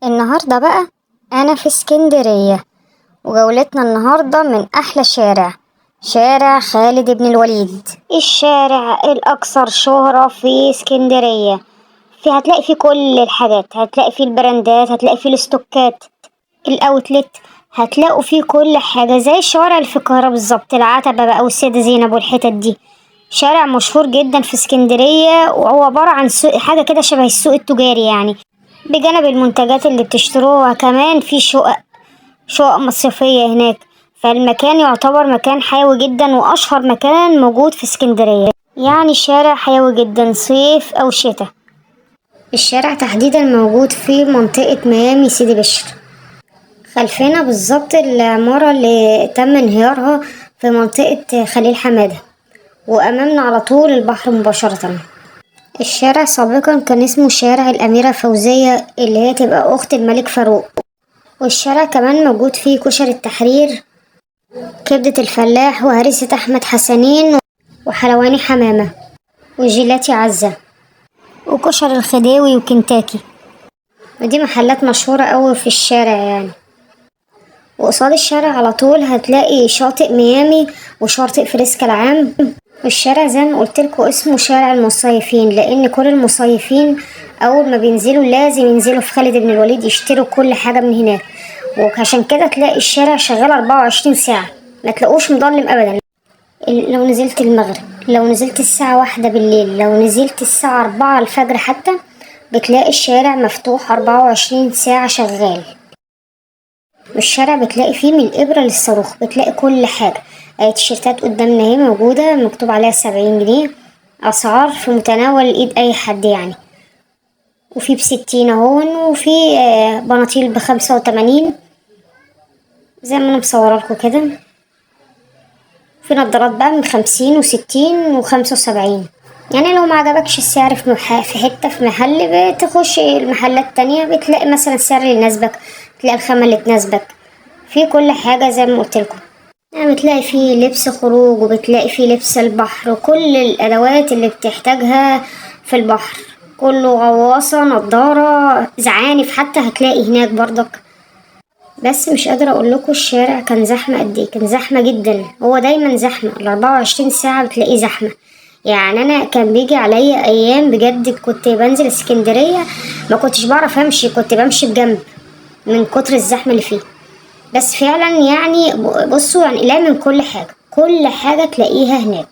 النهاردة بقى أنا في اسكندرية، وجولتنا النهاردة من أحلى شارع خالد بن الوليد، الشارع الأكثر شهرة في اسكندرية. هتلاقي فيه كل الحاجات، هتلاقي فيه البراندات، هتلاقي فيه الاستوكات، الأوتلت، هتلاقوا فيه كل حاجة زي الشوارع اللي في القاهرة بالظبط، العتبة بقى والسيدة زينب والحتت دي. شارع مشهور جدا في اسكندرية، وهو عبارة عن سوق، حاجة كده شبه السوق التجاري يعني، بجانب المنتجات اللي بتشتروها كمان في شقق مصيفية هناك. فالمكان يعتبر مكان حيوي جدا، وأشهر مكان موجود في اسكندرية، يعني شارع حيوي جدا صيف أو شتاء. الشارع تحديدا موجود في منطقة ميامي سيدي بشر، خلفنا بالظبط العمارة اللي تم انهيارها في منطقة خليل حمادة، وأمامنا على طول البحر مباشرة. الشارع سابقا كان اسمه شارع الأميرة فوزية، اللي هي تبقى أخت الملك فاروق. والشارع كمان موجود فيه كشري التحرير، كبدة الفلاح، وهريسة أحمد حسنين، وحلواني حمامة، وجيلاتي عزة، وكشري الخديوي، وكنتاكي. ودي محلات مشهورة أوي في الشارع يعني. وقصاد الشارع على طول هتلاقي شاطئ ميامي وشاطئ فريسكا العام. والشارع زي ما قلتلكوا اسمه شارع المصيفين، لأن كل المصيفين أول ما بينزلوا لازم ينزلوا في خالد بن الوليد يشتروا كل حاجة من هناك. وعشان كده تلاقي الشارع شغال 24 ساعة، ما تلاقوش مظلم أبدا. لو نزلت المغرب، لو نزلت الساعة 1 بالليل، لو نزلت الساعة 4 الفجر حتى، بتلاقي الشارع مفتوح 24 ساعة شغال. والشارع بتلاقي فيه من الإبرة للصاروخ، بتلاقي كل حاجة. التيشيرتات قدامنا اهي موجودة مكتوب عليها 70 جنيه، أسعار في متناول الإيد أي حد يعني. وفي ب60 اهون، وفي بناطيل ب85 زي ما أنا مصورالكوا كده. في نضارات بقى من 50 و60 و75. يعني لو ما عجبكش السعر في حتة في محل، بتخش المحلات التانية بتلاقي مثلا السعر اللي يناسبك، تلاقي الخامة اللي تناسبك، في كل حاجة زي ما قلتلكم. يعني بتلاقي فيه لبس خروج، وبتلاقي فيه لبس البحر، وكل الأدوات اللي بتحتاجها في البحر كله، غواصة، نضارة، زعانف حتى هتلاقي هناك برضك. بس مش قادرة اقول لكم الشارع كان زحمة قد ايه، كان زحمة جدا. هو دايما زحمة، ال24 ساعة بتلاقيه زحمة. يعني انا كان بيجي عليا ايام بجد كنت بنزل اسكندرية ما كنتش بعرف امشي، كنت بمشي بجنب من كتر الزحمة اللي فيه. بس فعلا يعني بصوا، يعني لا، من كل حاجة تلاقيها هناك.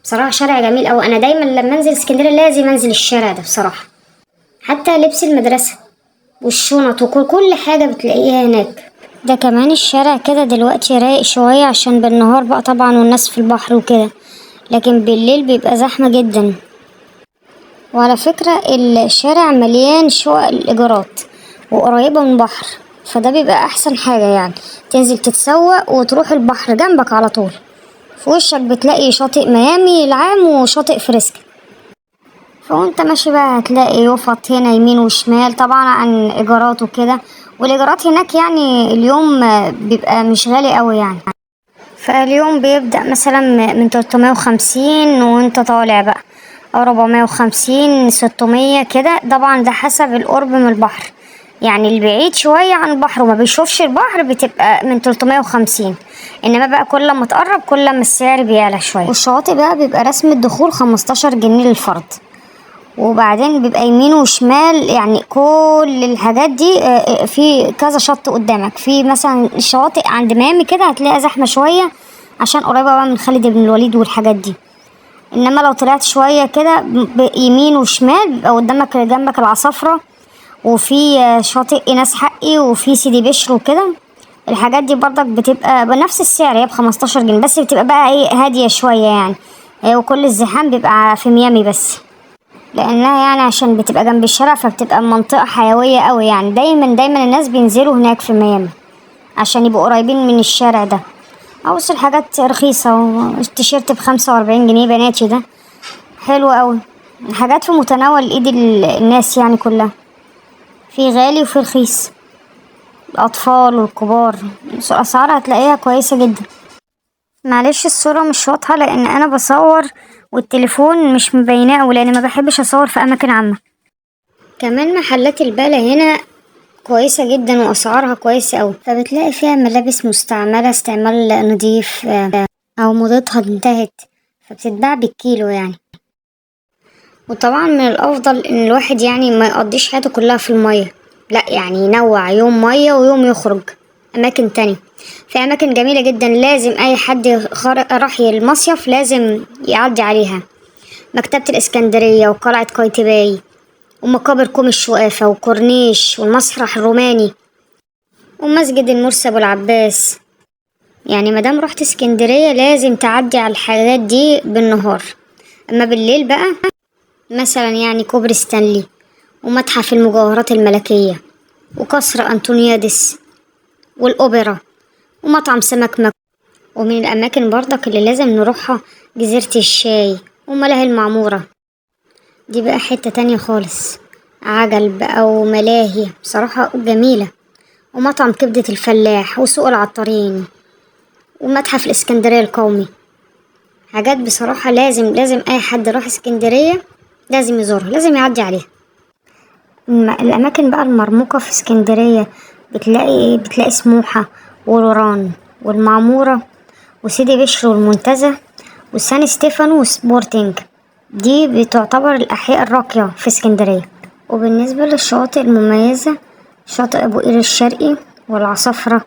بصراحة شارع جميل أوي. انا دايما لما انزل اسكندرية لازم انزل الشارع ده بصراحة. حتى لبس المدرسة والشنط وكل حاجة بتلاقيها هناك. ده كمان الشارع كده دلوقتي رايق شوية، عشان بالنهار بقى طبعا والناس في البحر وكده، لكن بالليل بيبقى زحمة جدا. وعلى فكرة الشارع مليان شقق الإيجارات وقريبة من بحر، فده بيبقى أحسن حاجة يعني. تنزل تتسوق وتروح البحر جنبك على طول، في وشك بتلاقي شاطئ ميامي العام وشاطئ فريسكا. فوانت ماشي بقى هتلاقي يفط هنا يمين وشمال، طبعا عن إيجارات وكده. والإيجارات هناك يعني اليوم بيبقى مش غالي قوي يعني. فاليوم بيبدأ مثلا من 350 وانت طالع بقى، او 450 600 كده، طبعا ده حسب القرب من البحر. يعني البعيد شوية عن البحر وما بيشوفش البحر بتبقى من 350. انما بقى كل ما تقرب كل ما السعر بيعلى شوية. والشواطئ بقى بيبقى رسم الدخول 15 جنيه للفرد، وبعدين بيبقى يمين وشمال يعني كل الحاجات دي. في كذا شط قدامك، في مثلا الشواطئ عند ميامي كده هتلاقي زحمة شوية عشان قريبة بقى من خالد بن الوليد والحاجات دي. انما لو طلعت شوية كده يمين وشمال بيبقى قدامك جنبك العصافرة، وفي شاطئ ايناس حقي، وفي سيدي بشر وكده. الحاجات دي برضك بتبقى بنفس السعر، هي ب15 جنيه بس، بتبقى بقى ايه هادية شوية يعني. وكل الزحام بيبقى في ميامي بس، لانها يعني عشان بتبقى جنب الشارع، فبتبقى منطقة حيوية قوي يعني. دايما الناس بينزلوا هناك في ميامي عشان يبقوا قريبين من الشارع ده. اوصل الحاجات رخيصة، والتيشيرت ب45 جنيه بناتي ده حلو قوي. حاجات في متناول ايد الناس يعني كلها، في غالي وفي رخيص، الاطفال والكبار. الاسعار هتلاقيها كويسة جدا. معلش الصورة مش واضحة لان انا بصور والتليفون مش مبيناه، لان ما بحبش اصور في اماكن عامة. كمان محلات البالة هنا كويسة جدا وأسعارها كويسة أوي، فبتلاقي فيها ملابس مستعملة استعمال نضيف أو موضتها انتهت، فبتتباع بالكيلو يعني. وطبعا من الأفضل إن الواحد يعني ما يقضيش حياته كلها في المية، لأ يعني ينوع، يوم مية ويوم يخرج أماكن تانية. في أماكن جميلة جدا لازم أي حد راح المصيف لازم يعدي عليها: مكتبة الإسكندرية وقلعة قايتباي ومقابر كوم الشقافة وكورنيش والمسرح الروماني ومسجد المرسي أبو العباس. يعني مادام رحت اسكندرية لازم تعدي على الحاجات دي بالنهار. أما بالليل بقى مثلا يعني كوبري ستانلي ومتحف المجوهرات الملكية وقصر أنطونيادس والأوبرا ومطعم سمك مك. ومن الأماكن برضك اللي لازم نروحها جزيرة الشاي وملاهي المعمورة، دي بقى حتة تانية خالص، عجل بقى وملاهي بصراحة جميلة، ومطعم كبدة الفلاح وسوق العطارين ومتحف الإسكندرية القومي. حاجات بصراحة لازم أي حد راح اسكندرية لازم يزورها، لازم يعدي عليها. الأماكن بقى المرموقة في اسكندرية بتلاقي سموحة وروران والمعمورة وسيدي بشر والمنتزه وسان ستيفانو وسبورتينج، دي بتعتبر الأحياء الراقية في اسكندرية. وبالنسبة للشواطئ المميزة: شاطئ أبو قير الشرقي والعصافرة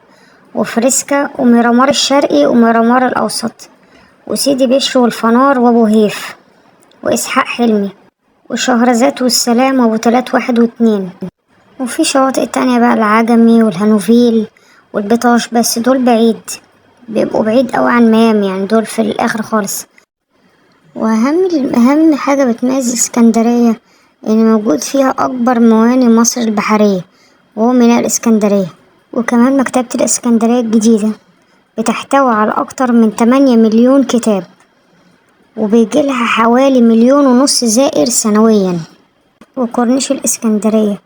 وفريسكا وميرامار الشرقي وميرامار الأوسط وسيدي بشر والفنار وأبو هيف وإسحاق حلمي وشهرزاد والسلام وأبو تلات واحد واتنين. وفي شواطئ تانية بقى: العجمي والهانوفيل والبيطاش، بس دول بيبقوا بعيد أوي عن ميامي، يعني دول في الآخر خالص. وأهم حاجة بتميز اسكندرية إن موجود فيها أكبر موانئ مصر البحرية وهو ميناء الإسكندرية. وكمان مكتبة الإسكندرية الجديدة بتحتوي على أكتر من 8 مليون كتاب، وبيجيلها حوالي 1.5 مليون زائر سنويا. وكورنيش الإسكندرية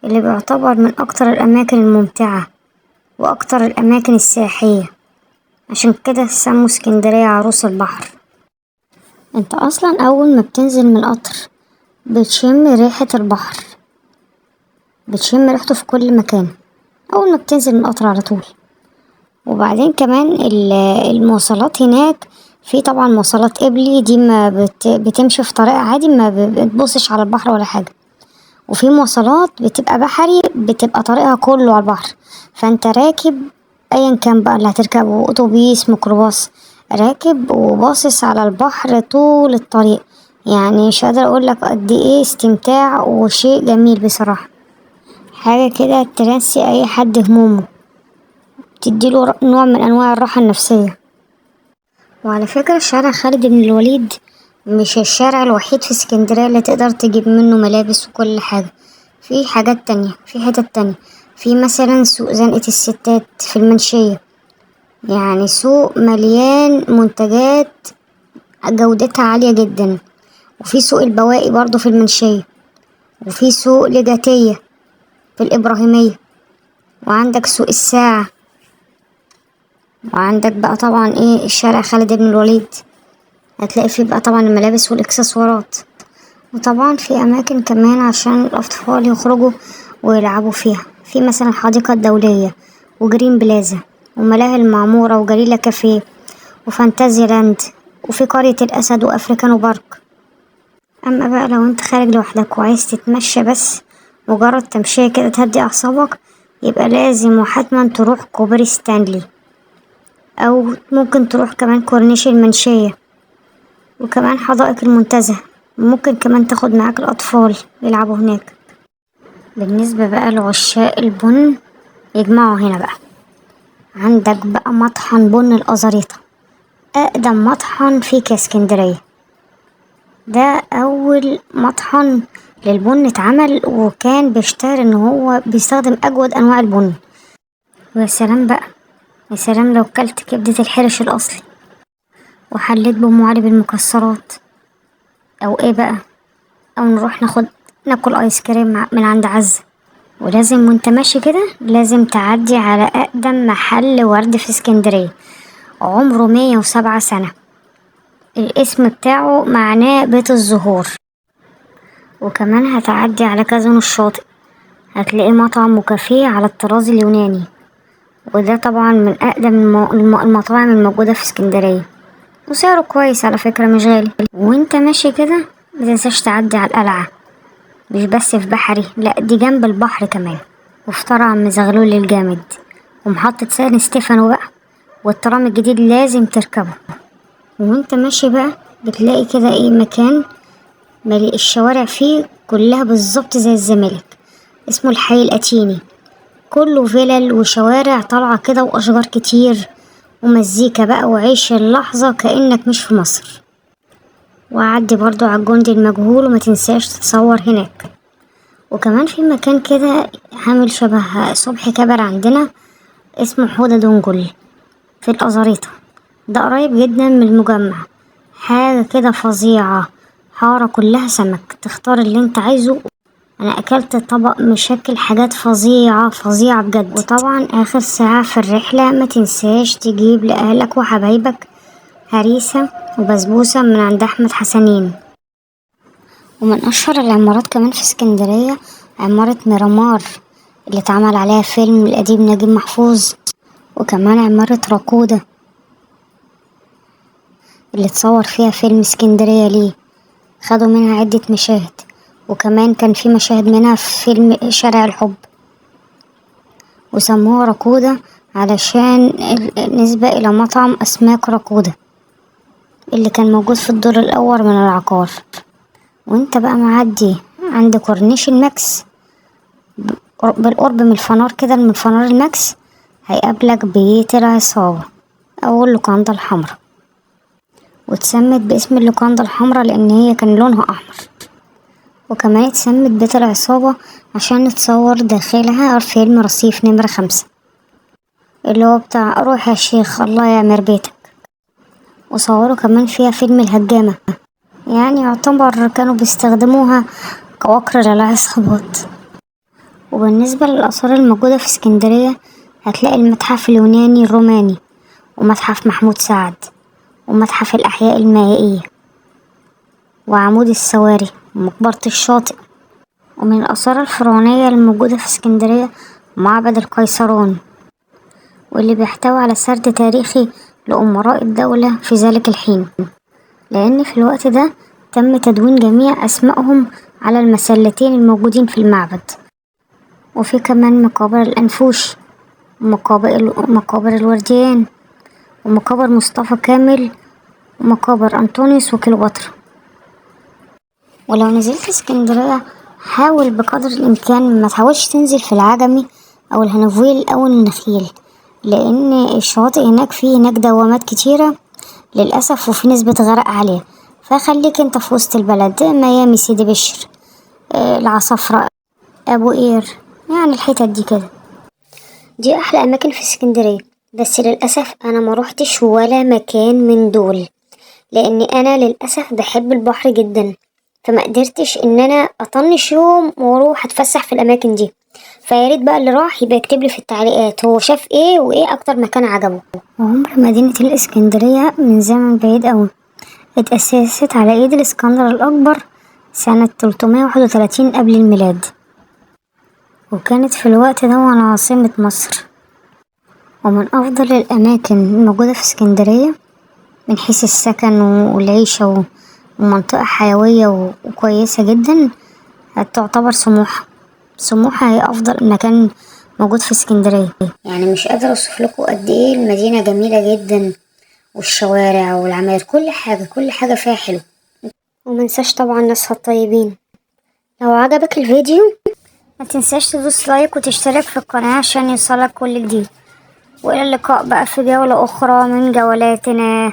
اللي بيعتبر من أكتر الأماكن الممتعة وأكتر الأماكن السياحية، عشان كده سموا اسكندرية عروس البحر. انت أصلا أول ما بتنزل من القطر بتشم ريحة البحر، بتشم ريحته في كل مكان أول ما بتنزل من القطر على طول. وبعدين كمان المواصلات هناك، في طبعا مواصلات قبلي دي ما بتمشي في طريق عادي، ما بتبصش على البحر ولا حاجة. وفي مواصلات بتبقى بحري، بتبقى طريقها كله على البحر، فانت راكب ايا كان بقى اللي هتركبه، اتوبيس ميكروباص، راكب وباصص على البحر طول الطريق. يعني مش قادرة اقولك قد ايه استمتاع وشيء جميل بصراحة، حاجة كده تنسي اي حد همومه، تديله نوع من انواع الراحة النفسية. وعلى فكرة شارع خالد بن الوليد مش الشارع الوحيد في اسكندرية اللي تقدر تجيب منه ملابس وكل حاجة، في حاجات تانية، في حتت تانية. في مثلا سوق زنقة الستات في المنشية، يعني سوق مليان منتجات جودتها عالية جدا. وفي سوق البواقي برضو في المنشية، وفي سوق لجاتية في الإبراهيمية، وعندك سوق الساعة، وعندك بقى طبعا الشارع خالد بن الوليد، هتلاقي فيه بقى طبعا الملابس والإكسسوارات. وطبعا في أماكن كمان عشان الأطفال يخرجوا ويلعبوا فيها، في مثلا الحديقة الدولية وجرين بلازا وملاهي المعمورة وجليلة كافيه وفانتازي لاند، وفي قرية الأسد وأفريكانو بارك. أما بقى لو انت خارج لوحدك وعايز تتمشى بس، مجرد تمشية كده تهدي أعصابك، يبقى لازم وحتما تروح كوبري ستانلي، أو ممكن تروح كمان كورنيش المنشية وكمان حدائق المنتزه، ممكن كمان تاخد معاك الأطفال يلعبوا هناك. بالنسبة بقى لعشاق البن يجمعوا هنا بقى، عندك بقى مطحن بن الأزاريطة، أقدم مطحن في اسكندرية، ده أول مطحن للبن اتعمل، وكان بيشتهر إن هو بيستخدم أجود أنواع البن. ويا سلام بقى، يا سلام لو كلت كبدة الحرش الأصلي وحليت بأم علي بالمكسرات، أو بقى، أو نروح ناكل آيس كريم من عند عزة. ولازم وانت ماشي كده لازم تعدي على أقدم محل ورد في اسكندرية، عمره 107 سنة، الاسم بتاعه معناه بيت الزهور. وكمان هتعدي على كازينو الشاطئ، هتلاقي مطعم وكافيه على الطراز اليوناني، وده طبعا من أقدم المطاعم الموجودة في اسكندرية، وسعره كويس على فكرة مش غالي. وانت ماشي كده متنساش تعدي على القلعة، مش بس في بحري، لأ دي جنب البحر كمان، وفطار عم زغلول الجامد، ومحطة سان ستيفانو بقى، والترام الجديد لازم تركبه. وانت ماشي بقى بتلاقي كده مكان مليء الشوارع فيه كلها بالظبط زي الزمالك، اسمه الحي الأتيني، كله فيلل وشوارع طالعة كده وأشجار كتير ومزيكا بقى، وعيش اللحظة كأنك مش في مصر. وعدي برضو على الجندي المجهول وما تنساش تتصور هناك. وكمان في مكان كده عامل شبه صبحي كبر عندنا، اسمه حوضة دنجل في الأزاريطة، ده قريب جدا من المجمع، حاجة كده فظيعة، حارة كلها سمك، تختار اللي انت عايزه. انا اكلت طبق مشكل حاجات فظيعة فظيعة بجد. وطبعا اخر ساعة في الرحلة ما تنساش تجيب لأهلك وحبايبك هريسة وبسبوسة من عند احمد حسنين. ومن اشهر العمارات كمان في اسكندرية عمارة ميرامار اللي اتعمل عليها فيلم القديم نجيب محفوظ، وكمان عمارة راكودا اللي اتصور فيها فيلم اسكندرية ليه، خدوا منها عدة مشاهد، وكمان كان في مشاهد منها في فيلم شارع الحب، وسموها راكودا علشان نسبة إلى مطعم أسماك راكودا اللي كان موجود في الدور الأول من العقار. وانت بقى معدي عند كورنيش الماكس بالقرب من الفنار كده، من فنار الماكس هيقابلك بيت العصابة أو اللوكاندا الحمرا، واتسمت باسم اللوكاندا الحمرا لأن هي كان لونها أحمر. وكمان اتسمت بيت العصابة عشان اتصور داخلها فيلم رصيف نمرة 5 اللي هو بتاع روح يا شيخ الله يعمر بيتك، وصوروا كمان فيها فيلم الهجامة، يعني يعتبر كانوا بيستخدموها كوقر للعصابات. وبالنسبة للآثار الموجودة في اسكندرية هتلاقي المتحف اليوناني الروماني، ومتحف محمود سعد، ومتحف الأحياء المائية، وعمود السواري، ومقبرة الشاطئ. ومن الآثار الفرعونية الموجودة في اسكندرية معبد القيصرون، واللي بيحتوي على سرد تاريخي لأمراء الدولة في ذلك الحين، لأن في الوقت ده تم تدوين جميع أسمائهم على المسلتين الموجودين في المعبد. وفي كمان مقابر الأنفوش، ومقابر الورديان، ومقابر مصطفى كامل، ومقابر أنطونيوس وكليوباترا. ولو نزلت اسكندرية حاول بقدر الإمكان ما تحاولش تنزل في العجمي أو الهنفويل أو النخيل، لأن الشواطئ هناك دوامات كتيرة للأسف، وفي نسبة غرق عالية، فخليك انت في وسط البلد، ميامي، سيدي بشر، العصافرة، أبو قير، يعني الحتت دي كده، دي أحلى أماكن في اسكندرية. بس للأسف أنا ما روحتش ولا مكان من دول، لأني أنا للأسف بحب البحر جدا، فما قدرتش ان انا اطنش يوم واروح اتفسح في الاماكن دي. فياريت بقى اللي راح يبقى يكتب لي في التعليقات هو شاف ايه وايه اكتر مكان عجبه. وعمر مدينة الاسكندرية من زمن بعيد اوي، اتأسست على ايد الاسكندر الاكبر سنة 331 قبل الميلاد، وكانت في الوقت ده عاصمة مصر. ومن افضل الاماكن الموجودة في اسكندرية من حيث السكن والعيشة ومنطقة حيوية وكويسة جدا تعتبر سموحة هي أفضل مكان موجود في اسكندرية. يعني مش قادرة أوصف لكم قد إيه المدينة جميلة جدا، والشوارع والعماير كل حاجة فيها حلو. ومنساش طبعا ناسها الطيبين. لو عجبك الفيديو ما تنساش تدوس لايك وتشترك في القناة عشان يوصلك كل جديد. وإلى اللقاء بقى في جولة أخرى من جولاتنا.